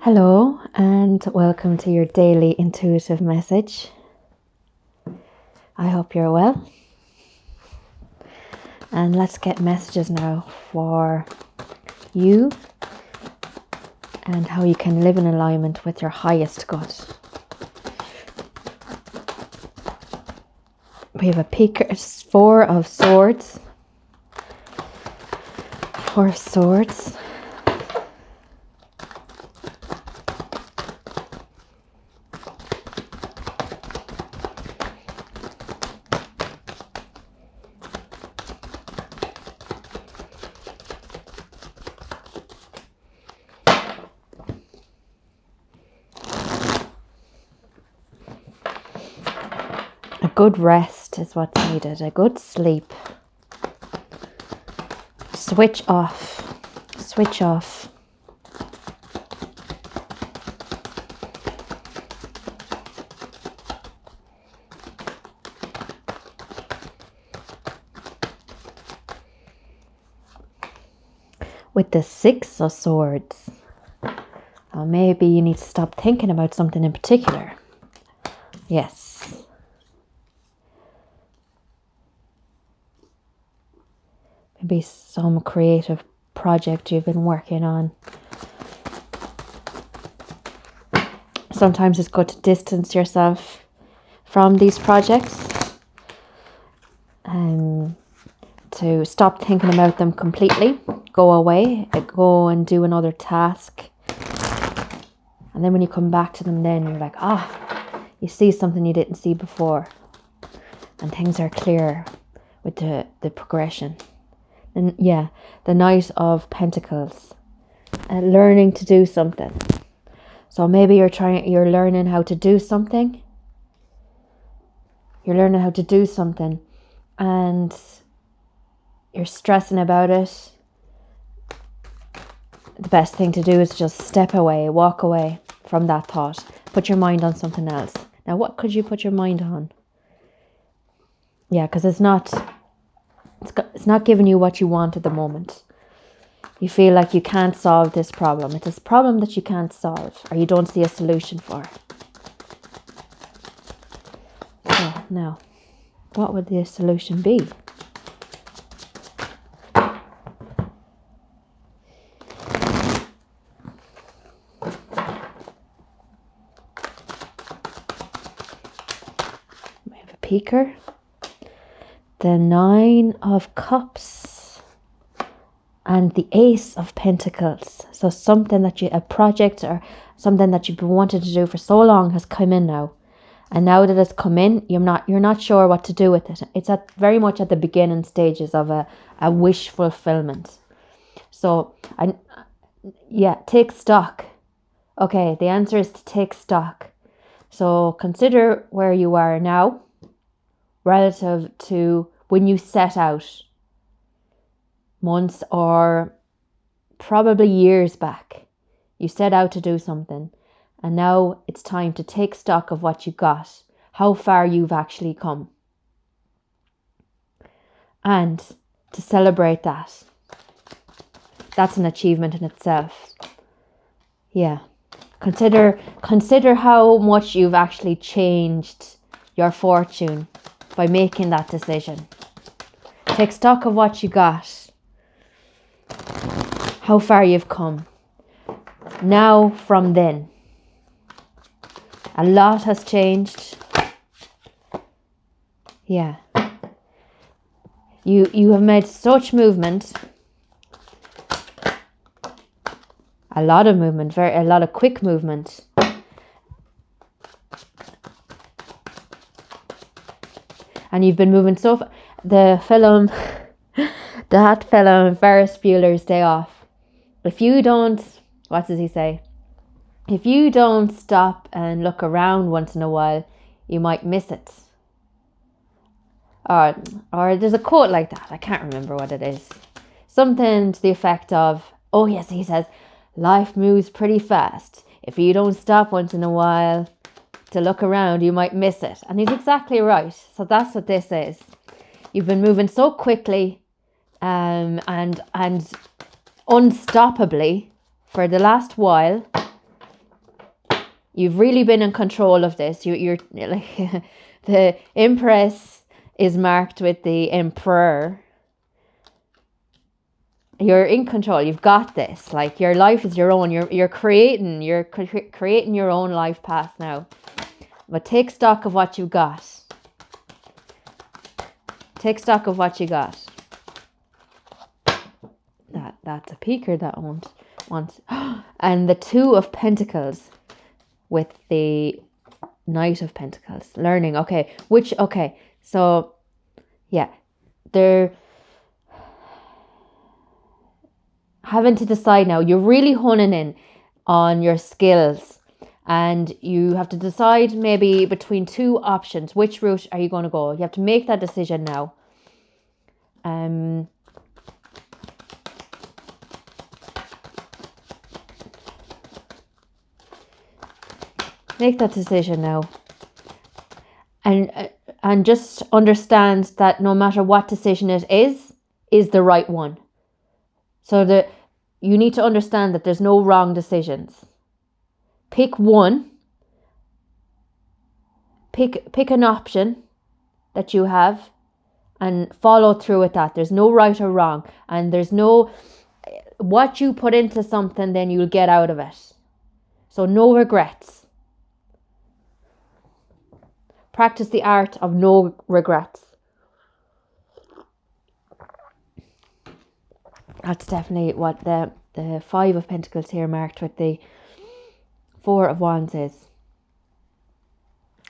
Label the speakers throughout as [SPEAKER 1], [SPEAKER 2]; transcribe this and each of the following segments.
[SPEAKER 1] Hello, and welcome to your daily intuitive message. I hope you're well. And let's get messages now for you and how you can live in alignment with your highest good. We have a Four of Swords. Four of Swords. A good rest is what's needed, a good sleep. Switch off. Switch off. With the Six of Swords, or maybe you need to stop thinking about something in particular. Yes. Maybe some creative project you've been working on. Sometimes it's good to distance yourself from these projects and to stop thinking about them completely. Go away, go and do another task. And then when you come back to them, then you're like, you see something you didn't see before. And things are clear with the progression. And yeah, the Knight of Pentacles. Learning to do something. So maybe you're learning how to do something. You're learning how to do something. And you're stressing about it. The best thing to do is just step away, walk away from that thought. Put your mind on something else. Now, what could you put your mind on? Yeah, because it's not giving you what you want at the moment. You feel like you can't solve this problem. It's a problem that you can't solve or you don't see a solution for. So now, what would the solution be? We have a Peeker. The Nine of Cups and the Ace of Pentacles. So something that a project or something that you've been wanting to do for so long has come in now. And now that it's come in, you're not sure what to do with it. It's very much at the beginning stages of a wish fulfillment. So take stock. Okay, the answer is to take stock. So consider where you are now relative to when you set out months or probably years back. You set out to do something and now it's time to take stock of what you got, how far you've actually come, and to celebrate that. That's an achievement in itself. Yeah. Consider how much you've actually changed your fortune by making that decision. Take stock of what you got, how far you've come. Now from then, a lot has changed. Yeah. You have made such movement. A lot of movement, a lot of quick movement. And you've been moving so far. That film, Ferris Bueller's Day Off. If you don't, what does he say? If you don't stop and look around once in a while, you might miss it. Or there's a quote like that. I can't remember what it is. Something to the effect of, oh yes, he says, life moves pretty fast. If you don't stop once in a while to look around, you might miss it. And he's exactly right. So that's what this is. You've been moving so quickly and unstoppably for the last while. You've really been in control of this. You're like the Empress is marked with the Emperor. You're in control. You've got this. Like, your life is your own. You're creating. You're creating your own life path now. But take stock of what you got. Take stock of what you got. That's a peeker that won't want. And the Two of Pentacles with the Knight of Pentacles. Learning. Okay. So, yeah. They're having to decide now. You're really honing in on your skills. And you have to decide maybe between two options. Which route are you going to go? You have to make that decision now. Make that decision now. And just understand that no matter what decision it is the right one. So that you need to understand that there's no wrong decisions. Pick one. Pick an option that you have and follow through with that. There's no right or wrong. And there's no, what you put into something, then you'll get out of it. So no regrets. Practice the art of no regrets. That's definitely what the Five of Pentacles here marked with the Four of Wands is.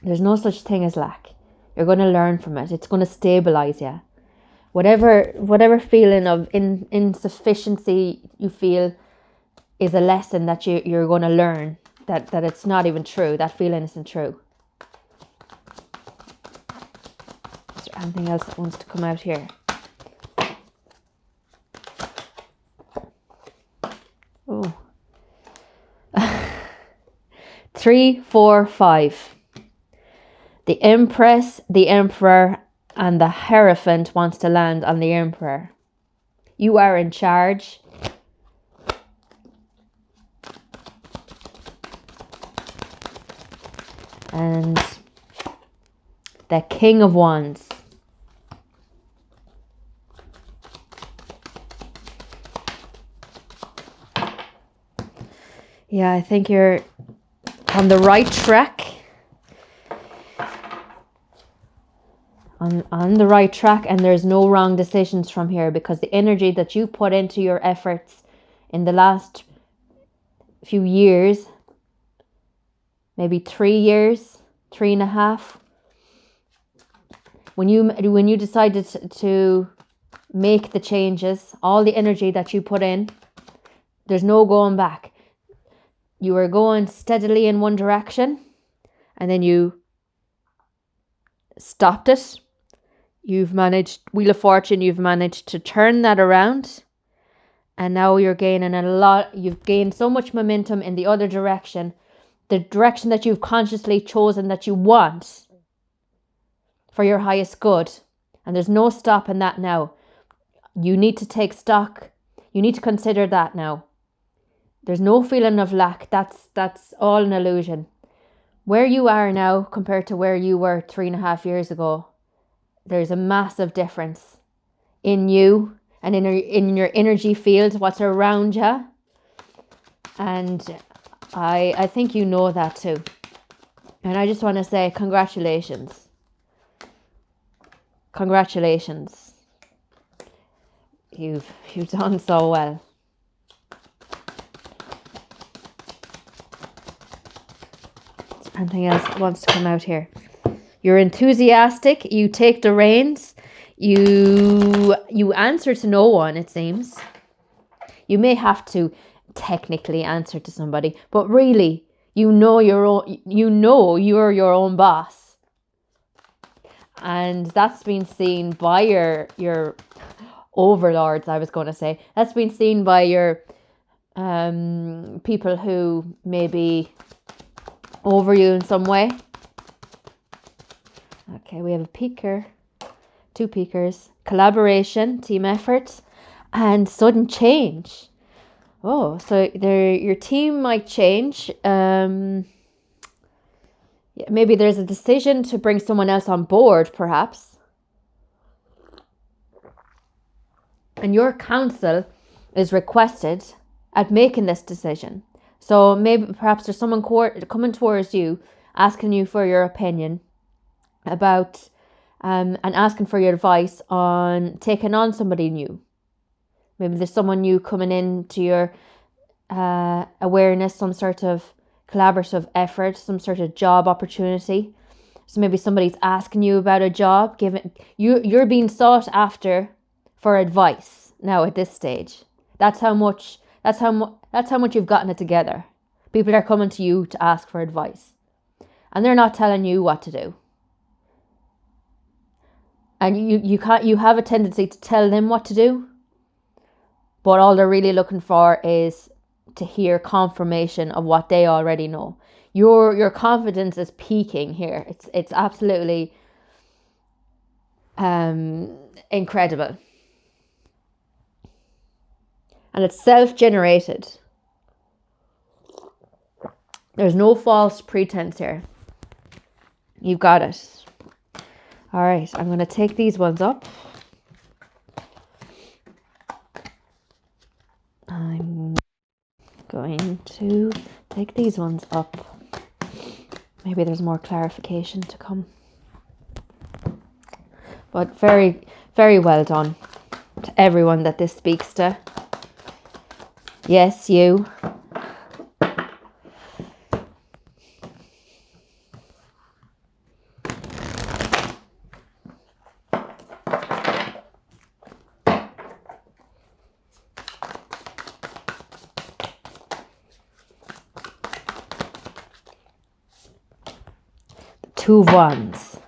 [SPEAKER 1] There's no such thing as lack. You're going to learn from it. It's going to stabilize you. Whatever feeling of insufficiency you feel is a lesson that you're going to learn. That it's not even true. That feeling isn't true. Is there anything else that wants to come out here? Oh. 3, 4, 5. The Empress, the Emperor, and the Hierophant wants to land on the Emperor. You are in charge. And the King of Wands. Yeah, I think you're on the right track. On the right track, and there's no wrong decisions from here, because the energy that you put into your efforts in the last few years, maybe 3 years, 3.5, when you decided to make the changes, all the energy that you put in, there's no going back. You were going steadily in one direction, and then you stopped it. You've managed, Wheel of Fortune, you've managed to turn that around. And now you're gaining a lot. You've gained so much momentum in the other direction. The direction that you've consciously chosen that you want for your highest good. And there's no stopping that now. You need to take stock. You need to consider that now. There's no feeling of lack. That's all an illusion. Where you are now compared to where you were 3.5 years ago, there's a massive difference in you and in your energy field, what's around you. And I think you know that too. And I just want to say congratulations. Congratulations. You've done so well. Anything else that wants to come out here? You're enthusiastic. You take the reins. You answer to no one, it seems. You may have to technically answer to somebody, but really, you're your own boss. And that's been seen by your overlords, I was going to say. That's been seen by your people who may be over you in some way. Okay, we have a peeker, 2 peekers, collaboration, team effort, and sudden change. Oh, so your team might change. Maybe there's a decision to bring someone else on board, perhaps. And your counsel is requested at making this decision. So maybe perhaps there's someone coming towards you, asking you for your opinion about and asking for your advice on taking on somebody new. Maybe there's someone new coming into your awareness, some sort of collaborative effort, some sort of job opportunity. So maybe somebody's asking you about a job, you're being sought after for advice now at this stage. That's how much you've gotten it together. People are coming to you to ask for advice, and they're not telling you what to do. And you have a tendency to tell them what to do, but all they're really looking for is to hear confirmation of what they already know. Your confidence is peaking here. It's absolutely incredible. And it's self-generated. There's no false pretense here. You've got it. All right, I'm going to take these ones up. I'm going to take these ones up. Maybe there's more clarification to come. But very, very well done to everyone that this speaks to. Yes, you. Two of Wands.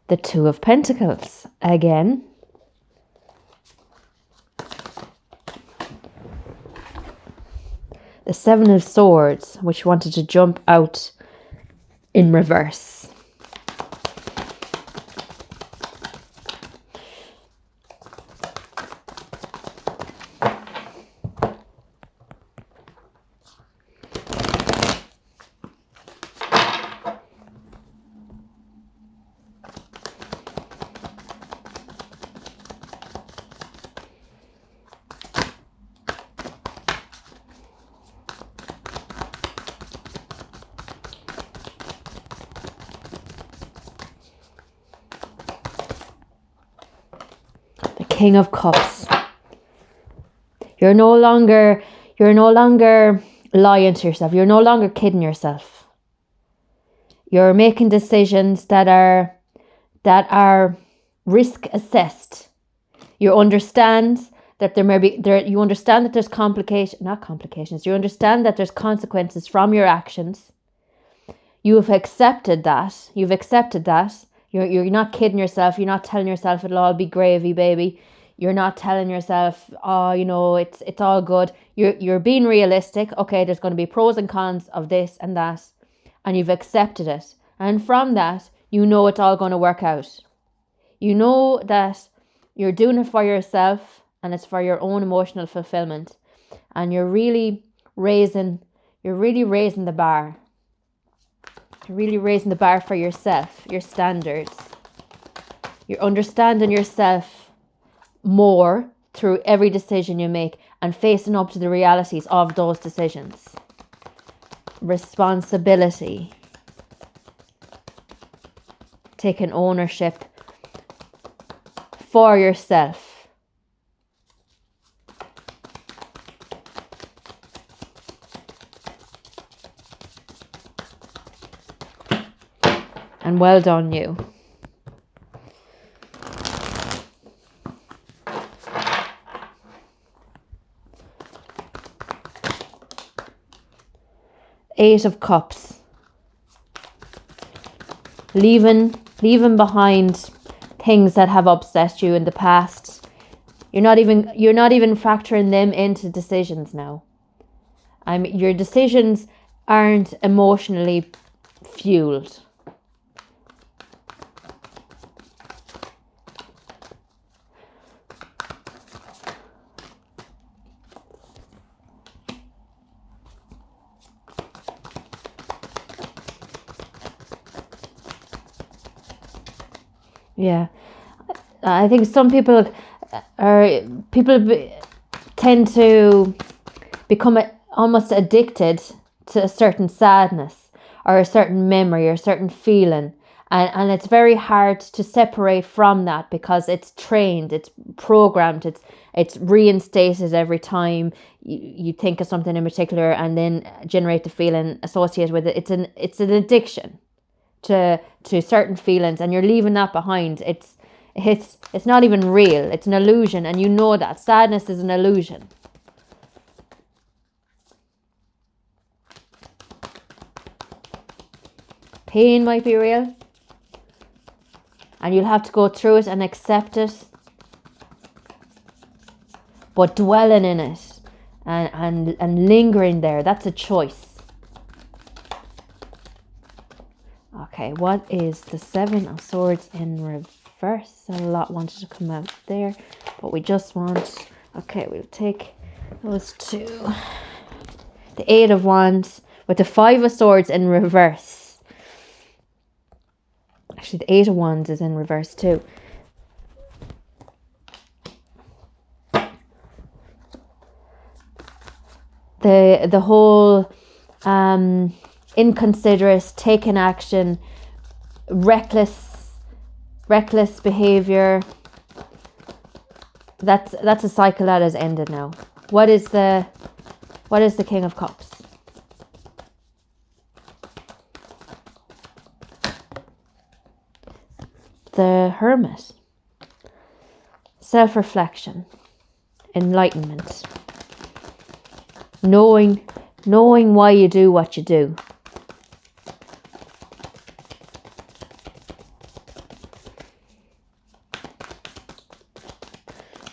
[SPEAKER 1] The Two of Pentacles again. The Seven of Swords, which wanted to jump out in reverse. King of Cups. You're no longer lying to yourself. You're no longer kidding yourself. You're making decisions that are risk assessed. You understand that you understand that there's not complications. You understand that there's consequences from your actions. You have accepted that. You've accepted that. You're not kidding yourself. You're not telling yourself it'll all be gravy, baby. You're not telling yourself, oh, it's all good. You're being realistic. Okay, there's going to be pros and cons of this and that, and you've accepted it. And from that, you know it's all going to work out. You know that you're doing it for yourself, and it's for your own emotional fulfillment. And you're really raising the bar. You're really raising the bar for yourself, your standards. You're understanding yourself more through every decision you make and facing up to the realities of those decisions. Responsibility. Taking ownership for yourself. And well done, you. Eight of Cups. Leaving behind things that have upset you in the past. You're not even factoring them into decisions now. Your decisions aren't emotionally fueled. Yeah. I think some people tend to become almost addicted to a certain sadness or a certain memory or a certain feeling. And it's very hard to separate from that because it's trained, it's programmed, it's reinstated every time you think of something in particular and then generate the feeling associated with it. It's an addiction to certain feelings, and you're leaving that behind. It's not even real. It's an illusion, and you know that sadness is an illusion. Pain might be real, and you'll have to go through it and accept it. But dwelling in it and lingering there, that's a choice. Okay, what is the Seven of Swords in reverse? A lot wanted to come out there, but we just want... Okay, we'll take those two. The Eight of Wands with the Five of Swords in reverse. Actually, the Eight of Wands is in reverse too. The whole inconsiderate, taking action, reckless behavior. That's a cycle that has ended now. What is the King of Cups? The Hermit. Self-reflection, enlightenment, knowing why you do what you do.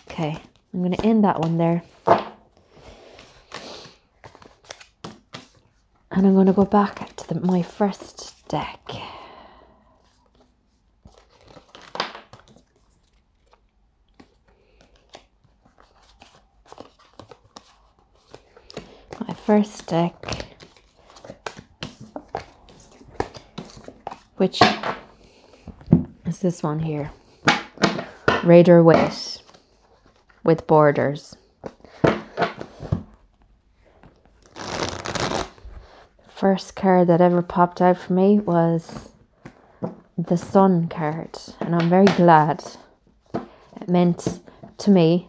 [SPEAKER 1] Okay, I'm going to end that one there. And I'm going to go back to my first deck. My first deck, which is this one here. Rider-Waite with borders. First card that ever popped out for me was the Sun card, and I'm very glad. It meant to me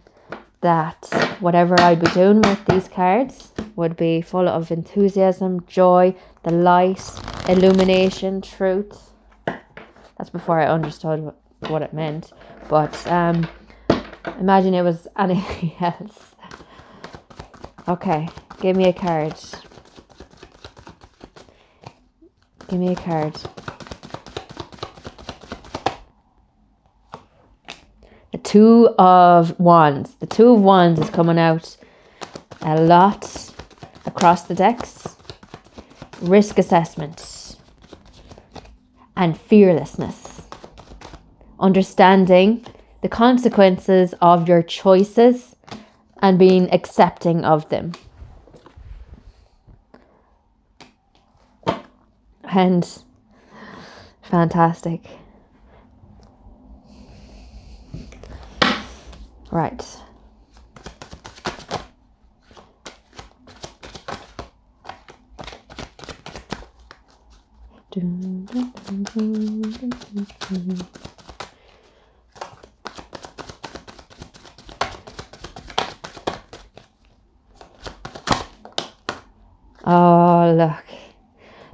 [SPEAKER 1] that whatever I'd be doing with these cards would be full of enthusiasm, joy, the light, illumination, truth. That's before I understood what it meant, but imagine it was anything else. Okay, give me a card. Give me a card. The Two of Wands. The Two of Wands is coming out a lot across the decks. Risk assessment and fearlessness. Understanding the consequences of your choices and being accepting of them. And fantastic. Right. Oh, look.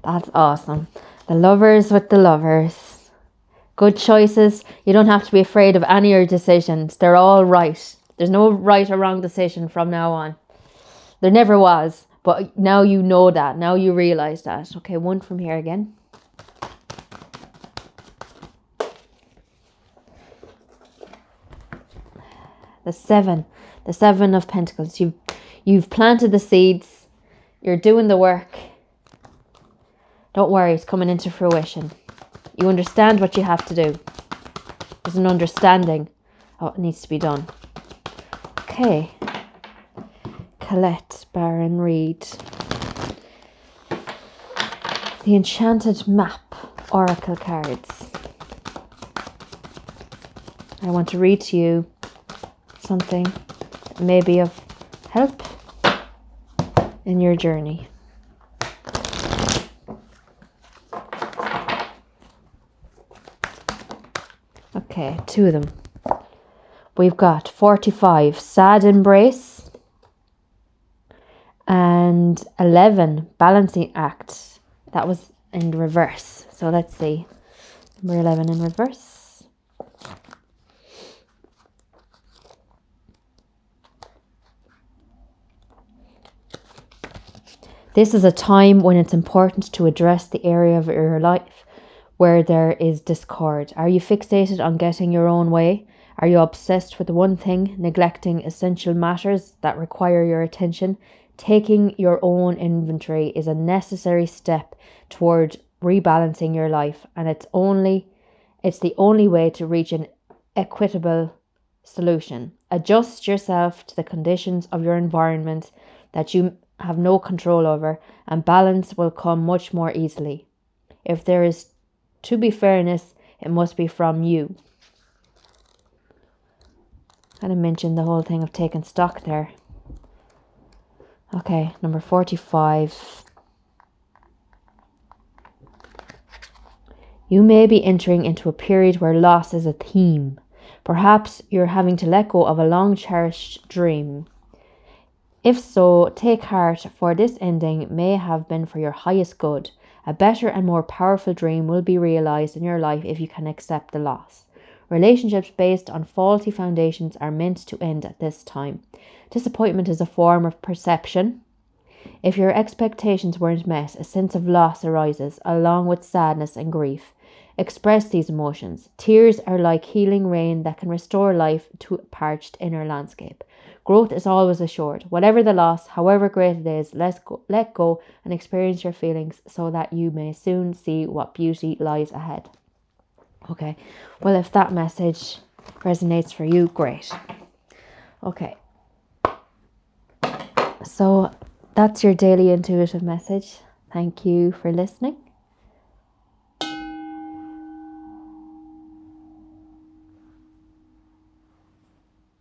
[SPEAKER 1] That's awesome. The Lovers with the Lovers. Good choices. You don't have to be afraid of any of your decisions. They're all right. There's no right or wrong decision from now on. There never was. But now you know that. Now you realise that. Okay, one from here again. The Seven. The Seven of Pentacles. You've planted the seeds. You're doing the work. Don't worry, it's coming into fruition. You understand what you have to do. There's an understanding of what needs to be done. Okay. Colette Baron Reid. The Enchanted Map Oracle cards. I want to read to you something that may be of help in your journey. Okay, 2 of them. We've got 45, sad embrace, and 11, balancing act. That was in reverse. So let's see. Number 11 in reverse. This is a time when it's important to address the area of your life where there is discord. Are you fixated on getting your own way? Are you obsessed with one thing, neglecting essential matters that require your attention? Taking your own inventory is a necessary step toward rebalancing your life, and it's the only way to reach an equitable solution. Adjust yourself to the conditions of your environment that you have no control over, and balance will come much more easily. If there is to be fairness, it must be from you. I didn't mention the whole thing of taking stock there. Okay, number 45. You may be entering into a period where loss is a theme. Perhaps you're having to let go of a long-cherished dream. If so, take heart, for this ending may have been for your highest good. A better and more powerful dream will be realized in your life if you can accept the loss. Relationships based on faulty foundations are meant to end at this time. Disappointment is a form of perception. If your expectations weren't met, a sense of loss arises, along with sadness and grief. Express these emotions. Tears are like healing rain that can restore life to a parched inner landscape. Growth is always assured. Whatever the loss, however great it is, let go and experience your feelings so that you may soon see what beauty lies ahead. Okay, well, if that message resonates for you, great. Okay, so that's your daily intuitive message. Thank you for listening.